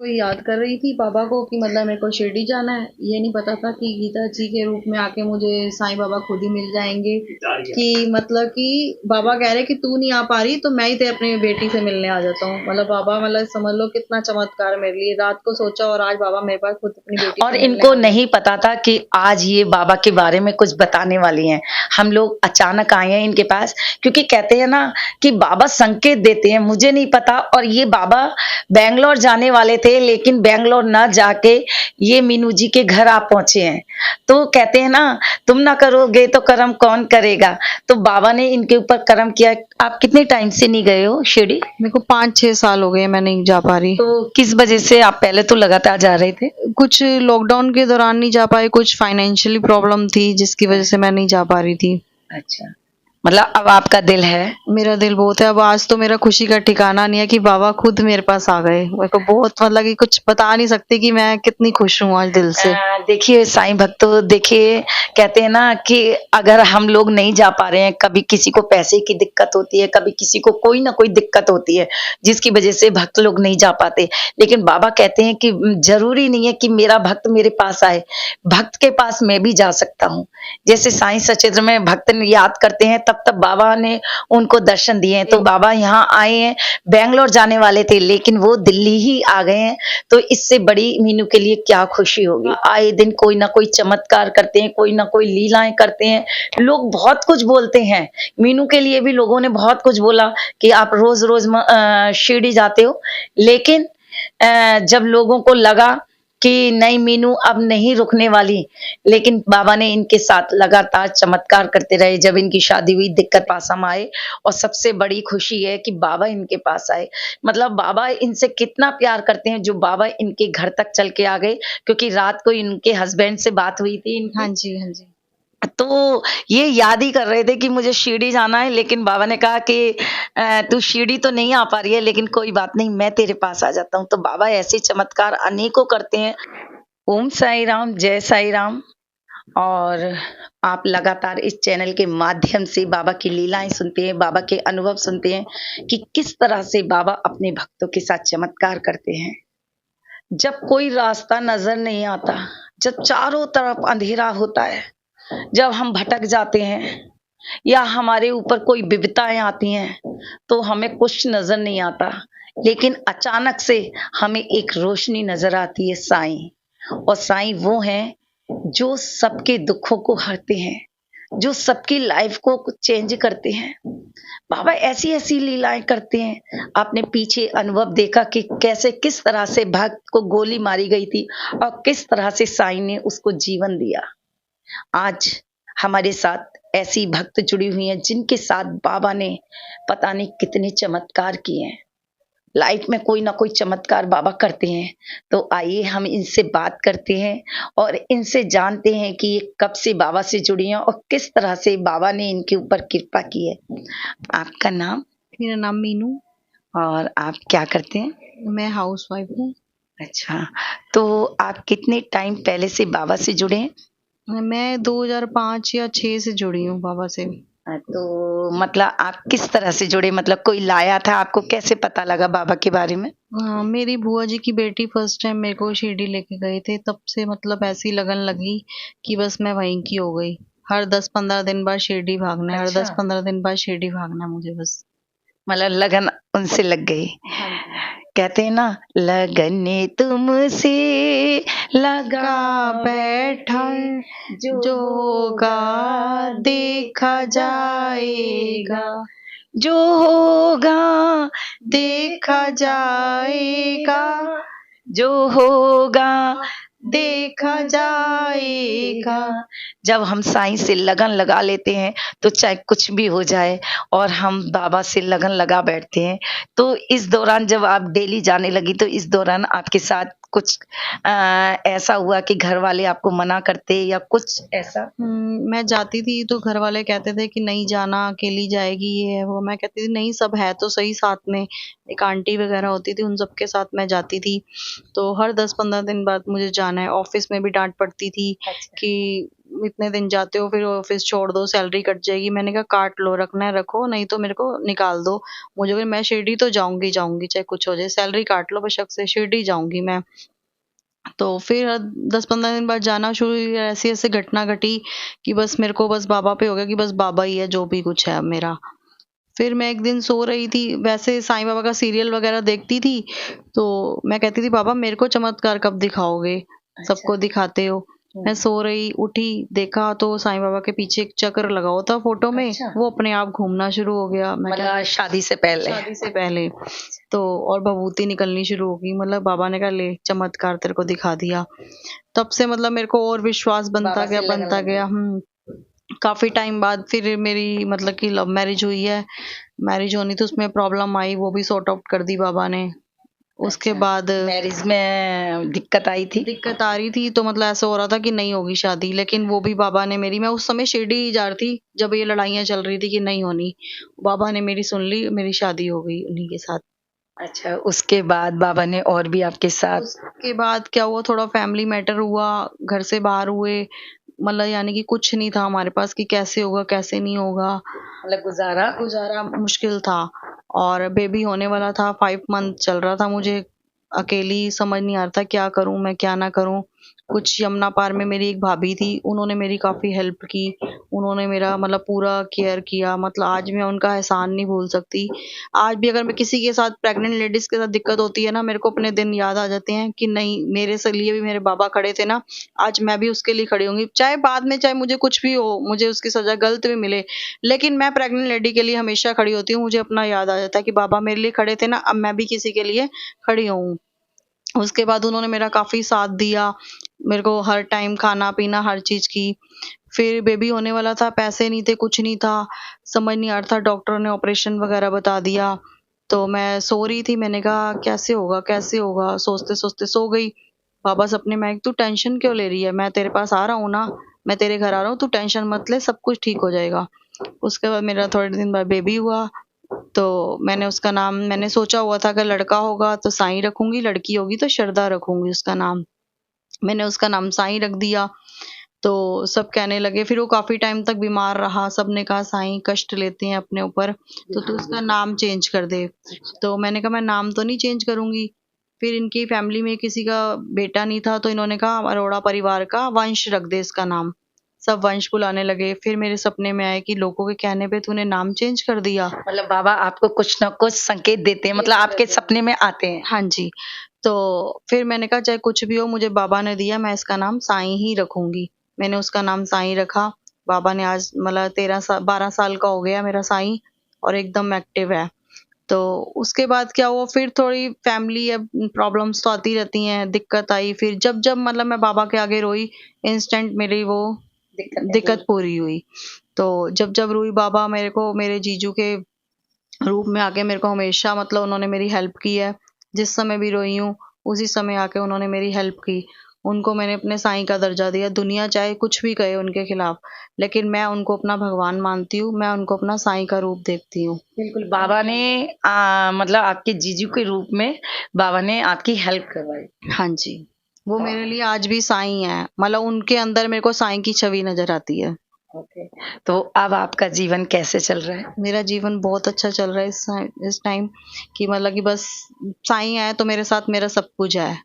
कोई याद कर रही थी बाबा को कि मतलब मेरे को शिरडी जाना है। ये नहीं पता था कि गीता जी के रूप में आके मुझे साईं बाबा खुद ही मिल जाएंगे। कि मतलब कि बाबा कह रहे कि तू नहीं आ पा रही तो मैं ही तेरे अपनी बेटी से मिलने आ जाता हूँ। मतलब बाबा मतलब समझ लो कितना चमत्कार मेरे लिए। रात को सोचा और आज बाबा मेरे पास खुद अपनी बेटी और से मिलने इनको आ गए। नहीं पता था कि आज ये बाबा के बारे में कुछ बताने वाली हैं। हम लोग अचानक आए हैं इनके पास, क्योंकि कहते हैं ना कि बाबा संकेत देते हैं। मुझे नहीं पता, और ये बाबा बैंगलोर जाने वाले थे, लेकिन बैंगलोर ना जाके ये मीनू जी के घर आ पहुंचे हैं। तो कहते हैं ना, तुम ना करोगे तो कर्म कौन करेगा। तो बाबा ने इनके ऊपर कर्म किया। आप कितने टाइम से नहीं गए हो शिरडी? मेरे को 5-6 साल हो गए मैं नहीं जा पा रही। तो किस वजह से? आप पहले तो लगातार जा रहे थे। कुछ लॉकडाउन के दौरान नहीं जा पाई, कुछ फाइनेंशियली प्रॉब्लम थी जिसकी वजह से मैं नहीं जा पा रही थी। अच्छा, मतलब अब आपका दिल है। मेरा दिल बहुत है। अब आज तो मेरा खुशी का ठिकाना नहीं है कि बाबा खुद मेरे पास आ गए। मेरे को बहुत मतलब कि कुछ बता नहीं सकती कि मैं कितनी खुश हूँ आज दिल से। देखिए साईं भक्तों, देखिए कहते हैं ना कि अगर हम लोग नहीं जा पा रहे हैं, कभी किसी को पैसे की दिक्कत होती है, कभी किसी को कोई ना कोई दिक्कत होती है जिसकी वजह से भक्त लोग नहीं जा पाते। लेकिन बाबा कहते हैं कि जरूरी नहीं है कि मेरा भक्त मेरे पास आए, भक्त के पास मैं भी जा सकता हूँ। जैसे साईं सचेत्र में भक्त याद करते हैं, तब तब बाबा ने उनको दर्शन दिए हैं। तो बाबा यहाँ आए हैं, बैंगलोर जाने वाले थे लेकिन वो दिल्ली ही आ गए हैं। तो इससे बड़ी मीनू के लिए क्या खुशी होगी। आए दिन कोई ना कोई चमत्कार करते हैं, कोई ना कोई लीलाएं करते हैं। लोग बहुत कुछ बोलते हैं। मीनू के लिए भी लोगों ने बहुत कुछ बोला कि आप रोज रोज शिरडी जाते हो। लेकिन जब लोगों को लगा कि नहीं, मीनू अब नहीं रुकने वाली, लेकिन बाबा ने इनके साथ लगातार चमत्कार करते रहे। जब इनकी शादी हुई, दिक्कत पास हम आए, और सबसे बड़ी खुशी है कि बाबा इनके पास आए। मतलब बाबा इनसे कितना प्यार करते हैं, जो बाबा इनके घर तक चल के आ गए। क्योंकि रात को इनके हस्बैंड से बात हुई थी हाँ इनकी, जी, हाँ जी। तो ये याद ही कर रहे थे कि मुझे शिरडी जाना है। लेकिन बाबा ने कहा कि तू शिरडी तो नहीं आ पा रही है, लेकिन कोई बात नहीं, मैं तेरे पास आ जाता हूँ। तो बाबा ऐसे चमत्कार अनेकों करते हैं। ओम साई राम, जय साई राम। और आप लगातार इस चैनल के माध्यम से बाबा की लीलाएं सुनते हैं, बाबा के अनुभव सुनते हैं कि किस तरह से बाबा अपने भक्तों के साथ चमत्कार करते हैं। जब कोई रास्ता नजर नहीं आता, जब चारों तरफ अंधेरा होता है, जब हम भटक जाते हैं या हमारे ऊपर कोई विपदाएं आती हैं, तो हमें कुछ नजर नहीं आता, लेकिन अचानक से हमें एक रोशनी नजर आती है, साईं। और साईं वो हैं जो सबके दुखों को हरते हैं, जो सबकी लाइफ को चेंज करते हैं। बाबा ऐसी ऐसी लीलाएं करते हैं। आपने पीछे अनुभव देखा कि कैसे किस तरह से भक्त को गोली मारी गई थी और किस तरह से साईं ने उसको जीवन दिया। आज हमारे साथ ऐसी भक्त जुड़ी हुई हैं जिनके साथ बाबा ने पता नहीं कितने चमत्कार किए हैं। लाइफ में कोई ना कोई चमत्कार बाबा करते हैं। तो आइए हम इनसे बात करते हैं और इनसे जानते हैं कि ये कब से बाबा से जुड़ी हैं और किस तरह से बाबा ने इनके ऊपर कृपा की है। आपका नाम? मेरा नाम मीनू। और आप क्या करते हैं? मैं हाउसवाइफ हूँ। अच्छा, तो आप कितने टाइम पहले से बाबा से जुड़े हैं? मैं 2005 या 6 से जुड़ी हूँ बाबा से। तो मतलब आप किस तरह से जुड़े? मतलब कोई लाया था आपको? कैसे पता लगा बाबा के बारे में? मेरी बुआ जी की बेटी फर्स्ट टाइम मेरे को शिरडी लेके गए थे, तब से मतलब ऐसी लगन लगी कि बस मैं वहीं की हो गई। हर 10-15 दिन बाद शिरडी भागना है, हर अच्छा, 10-15 दिन बाद शिरडी भागना है मुझे बस। मतलब लगन उनसे लग गई। हाँ जी। कहते हैं ना, लगन तुमसे लगा का बैठा जो जो होगा देखा जाएगा, जो होगा देखा जाएगा, जो होगा देखा जाएगा। जब हम साईं से लगन लगा लेते हैं तो चाहे कुछ भी हो जाए, और हम बाबा से लगन लगा बैठते हैं। तो इस दौरान जब आप डेली जाने लगी, तो इस दौरान आपके साथ कुछ ऐसा हुआ कि घर वाले आपको मना करते या कुछ ऐसा? मैं जाती थी तो घर वाले कहते थे कि नहीं जाना, अकेली जाएगी, ये है वो। मैं कहती थी नहीं, सब है तो सही साथ में। एक आंटी वगैरह होती थी, उन सबके साथ मैं जाती थी। तो हर 10-15 दिन बाद मुझे जाना है। ऑफिस में भी डांट पड़ती थी अच्छा। कि इतने दिन जाते हो फिर ऑफिस छोड़ दो, सैलरी कट जाएगी। मैंने कहा काट लो, रखना है रखो, नहीं तो मेरे को निकाल दो। मुझे फिर मैं शिरडी तो जाऊंगी जाऊंगी, चाहे कुछ हो जाए, सैलरी काट लो, बेशक से शिरडी जाऊंगी मैं। तो फिर 10-15 दिन बाद जाना शुरू हुआ, ऐसी ऐसी घटना घटी कि बस मेरे को बस बाबा पे हो गया कि बस बाबा ही है जो भी कुछ है मेरा। फिर मैं एक दिन सो रही थी, वैसे साईं बाबा का सीरियल वगैरह देखती थी, तो मैं कहती थी बाबा मेरे को चमत्कार कब दिखाओगे, सबको दिखाते हो। मैं सो रही उठी, देखा तो साईं बाबा के पीछे एक चक्र लगा हुआ था फोटो में, अच्छा। वो अपने आप घूमना शुरू हो गया। मैं क्या, मतलब शादी से पहले? शादी से पहले। तो और भभूति निकलनी शुरू हो गई, मतलब बाबा ने कहा ले चमत्कार तेरे को दिखा दिया। तब से मतलब मेरे को और विश्वास बनता बाबा से गया लगन बनता लग गया। काफी टाइम बाद फिर मेरी मतलब कि लव मैरिज हुई है। मैरिज होनी थी, उसमें प्रॉब्लम आई, वो भी सॉर्ट आउट कर दी बाबा ने। उसके अच्छा, बाद मैरिज में दिक्कत आई थी? दिक्कत आ रही थी, तो मतलब ऐसा हो रहा था कि नहीं होगी शादी, लेकिन वो भी बाबा ने मेरी, मैं उस समय शिरडी जा रही थी जब ये लड़ाइयाँ चल रही थी कि नहीं होनी, बाबा ने मेरी सुन ली, मेरी शादी हो गई उन्हीं के साथ। अच्छा, उसके बाद बाबा ने और भी आपके साथ? उसके बाद क्या हुआ, थोड़ा फैमिली मैटर हुआ, घर से बाहर हुए, मतलब यानी कि कुछ नहीं था हमारे पास कि कैसे होगा कैसे नहीं होगा, मतलब गुजारा? गुजारा मुश्किल था। और बेबी होने वाला था, 5 मंथ चल रहा था, मुझे अकेली समझ नहीं आ रहा था क्या करूं मैं क्या ना करूं। कुछ यमुना पार में मेरी एक भाभी थी, उन्होंने मेरी काफी हेल्प की, उन्होंने मेरा मतलब पूरा केयर किया, मतलब आज मैं उनका एहसान नहीं भूल सकती। आज भी अगर मैं किसी के साथ, प्रेग्नेंट लेडीज के साथ दिक्कत होती है ना, मेरे को अपने दिन याद आ जाते हैं कि नहीं मेरे से लिए भी मेरे बाबा खड़े थे ना, आज मैं भी उसके लिए खड़ी होंगी, चाहे बाद में चाहे मुझे कुछ भी हो, मुझे उसकी सजा गलत भी मिले, लेकिन मैं प्रेग्नेंट लेडी के लिए हमेशा खड़ी होती हूँ। मुझे अपना याद आ जाता है कि बाबा मेरे लिए खड़े थे ना, अब मैं भी किसी के लिए खड़ी हूँ। उसके बाद उन्होंने मेरा काफी साथ दिया, मेरे को हर टाइम खाना पीना हर चीज की। फिर बेबी होने वाला था, पैसे नहीं थे, कुछ नहीं था, समझ नहीं आ रहा था, डॉक्टर ने ऑपरेशन वगैरह बता दिया। तो मैं सो रही थी, मैंने कहा कैसे होगा, सोचते सोचते सो गई। बाबा सपने में आए, तू टेंशन क्यों ले रही है, मैं तेरे पास आ रहा हूँ ना, मैं तेरे घर आ रहा हूँ, तू टेंशन मत ले, सब कुछ ठीक हो जाएगा। उसके बाद मेरा थोड़े दिन बाद बेबी हुआ, तो मैंने उसका नाम, मैंने सोचा हुआ था अगर लड़का होगा तो साईं रखूंगी, लड़की होगी तो श्रद्धा रखूंगी उसका नाम। मैंने उसका नाम साईं रख दिया। तो सब कहने लगे, फिर वो काफी टाइम तक बीमार रहा, सबने कहा साईं कष्ट लेते हैं अपने ऊपर, तो तू उसका नाम चेंज कर दे। तो मैंने कहा मैं नाम तो नहीं चेंज करूंगी। फिर इनकी फैमिली में किसी का बेटा नहीं था, तो इन्होंने कहा अरोड़ा परिवार का वंश रख दे इसका नाम। सब वंश बुलाने लगे, फिर मेरे सपने में आए कि लोगों के कहने पे तूने नाम चेंज कर दिया। मतलब बाबा आपको कुछ ना कुछ संकेत देते हैं, मतलब आपके सपने में आते हैं? हाँ जी। तो फिर मैंने कहा चाहे कुछ भी हो, मुझे बाबा ने दिया, मैं इसका नाम साईं ही रखूंगी। मैंने उसका नाम साईं रखा। बाबा ने आज मतलब 12 साल का हो गया मेरा साईं, और एकदम एक्टिव है। तो उसके बाद क्या हुआ, फिर थोड़ी फैमिली, अब प्रॉब्लम्स तो आती रहती हैं, दिक्कत आई, फिर जब जब मतलब मैं बाबा के आगे रोई, इंस्टेंट मेरी वो दिक्कत पूरी हुई। तो जब जब रोई, बाबा मेरे को मेरे जीजू के रूप में आके मेरे को हमेशा मतलब उन्होंने मेरी हेल्प की है। जिस समय भी रोई हूँ, उसी समय आके उन्होंने मेरी हेल्प की। उनको मैंने अपने साईं का दर्जा दिया, दुनिया चाहे कुछ भी कहे उनके खिलाफ, लेकिन मैं उनको अपना भगवान मानती हूँ, मैं उनको अपना साईं का रूप देखती हूँ। बिल्कुल, बाबा ने मतलब आपके जीजू के रूप में बाबा ने आपकी हेल्प करवाई। हाँ जी, वो मेरे लिए आज भी साईं है, मतलब उनके अंदर मेरे को साईं की छवि नजर आती है। ओके, तो अब आपका जीवन कैसे चल रहा है? मेरा जीवन बहुत अच्छा चल रहा है इस टाइम, कि मतलब कि बस साईं है तो मेरे साथ मेरा सब कुछ है।